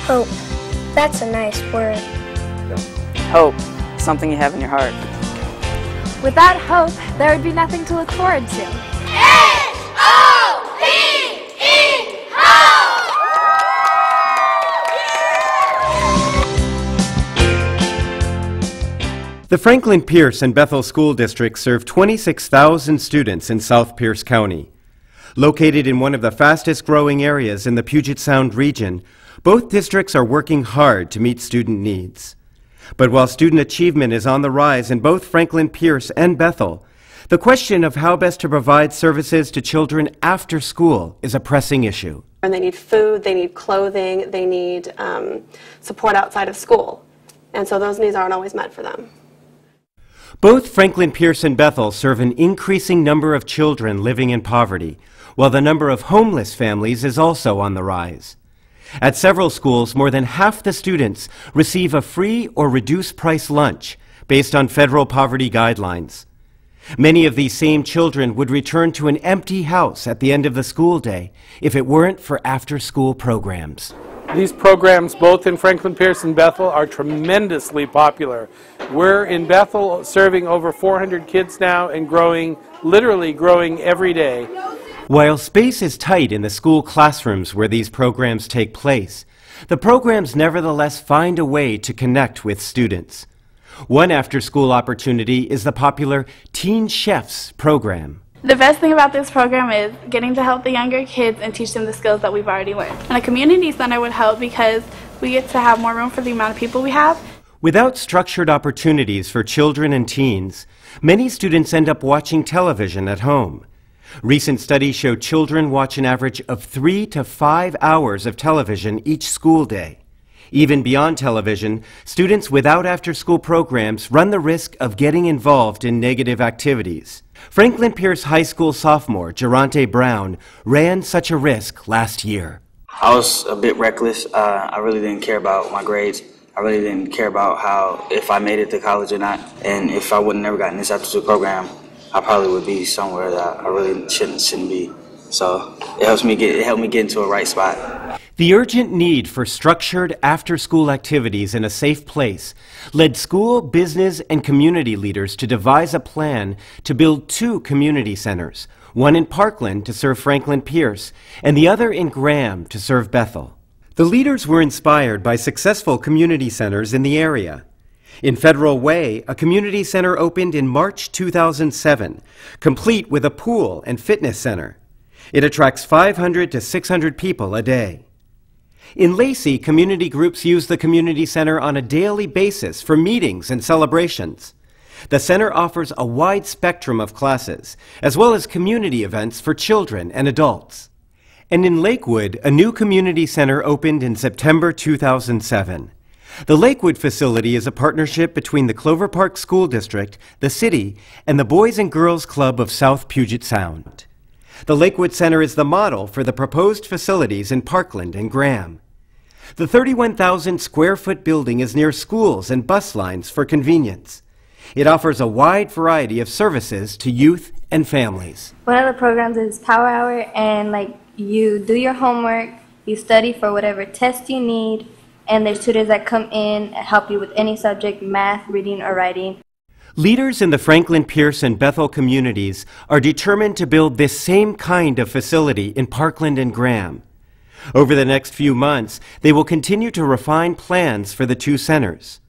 Hope. That's a nice word. Hope. Something you have in your heart. Without hope, there would be nothing to look forward to. H-O-P-E, hope! The Franklin Pierce and Bethel school districts serve 26,000 students in South Pierce County. Located in one of the fastest growing areas in the Puget Sound region, both districts are working hard to meet student needs. But while student achievement is on the rise in both Franklin Pierce and Bethel, the question of how best to provide services to children after school is a pressing issue. And they need food, they need clothing, they need support outside of school. And so those needs aren't always met for them. Both Franklin Pierce and Bethel serve an increasing number of children living in poverty, while the number of homeless families is also on the rise. At several schools, more than half the students receive a free or reduced price lunch based on federal poverty guidelines. Many of these same children would return to an empty house at the end of the school day if it weren't for after-school programs. These programs, both in Franklin Pierce and Bethel, are tremendously popular. We're in Bethel serving over 400 kids now and growing, literally growing every day. While space is tight in the school classrooms where these programs take place, the programs nevertheless find a way to connect with students. One after-school opportunity is the popular Teen Chefs program. The best thing about this program is getting to help the younger kids and teach them the skills that we've already learned. And a community center would help because we get to have more room for the amount of people we have. Without structured opportunities for children and teens, many students end up watching television at home. Recent studies show children watch an average of 3 to 5 hours of television each school day. Even beyond television, students without after-school programs run the risk of getting involved in negative activities. Franklin Pierce High School sophomore Jarontae Brown ran such a risk last year. I was a bit reckless. I really didn't care about my grades. I really didn't care about if I made it to college or not. And if I would have never gotten this after-school program, I probably would be somewhere that I really shouldn't be. So it helped me get into a right spot. The urgent need for structured after-school activities in a safe place led school, business, and community leaders to devise a plan to build 2 community centers, one in Parkland to serve Franklin Pierce, and the other in Graham to serve Bethel. The leaders were inspired by successful community centers in the area. In Federal Way, a community center opened in March 2007, complete with a pool and fitness center. It attracts 500 to 600 people a day. In Lacey, community groups use the community center on a daily basis for meetings and celebrations. The center offers a wide spectrum of classes, as well as community events for children and adults. And in Lakewood, a new community center opened in September 2007. The Lakewood facility is a partnership between the Clover Park School District, the city, and the Boys and Girls Club of South Puget Sound. The Lakewood Center is the model for the proposed facilities in Parkland and Graham. The 31,000 square foot building is near schools and bus lines for convenience. It offers a wide variety of services to youth and families. One of the programs is Power Hour, and you do your homework, you study for whatever test you need, and there's tutors that come in and help you with any subject, math, reading, or writing. Leaders in the Franklin Pierce and Bethel communities are determined to build this same kind of facility in Parkland and Graham. Over the next few months, they will continue to refine plans for the 2 centers.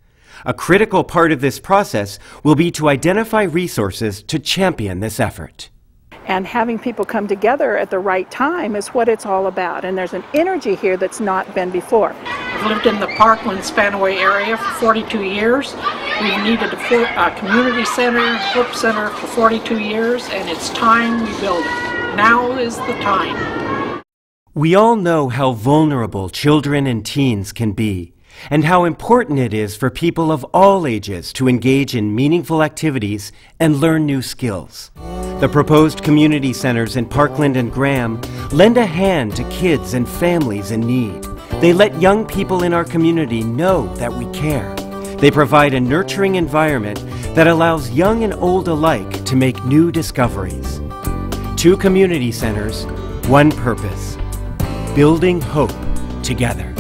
A critical part of this process will be to identify resources to champion this effort. And having people come together at the right time is what it's all about. And there's an energy here that's not been before. I've lived in the Parkland Spanaway area for 42 years. We've needed a community center, Hope Center for 42 years, and it's time we build it. Now is the time. We all know how vulnerable children and teens can be, and how important it is for people of all ages to engage in meaningful activities and learn new skills. The proposed community centers in Parkland and Graham lend a hand to kids and families in need. They let young people in our community know that we care. They provide a nurturing environment that allows young and old alike to make new discoveries. 2 community centers, 1 purpose: building hope together.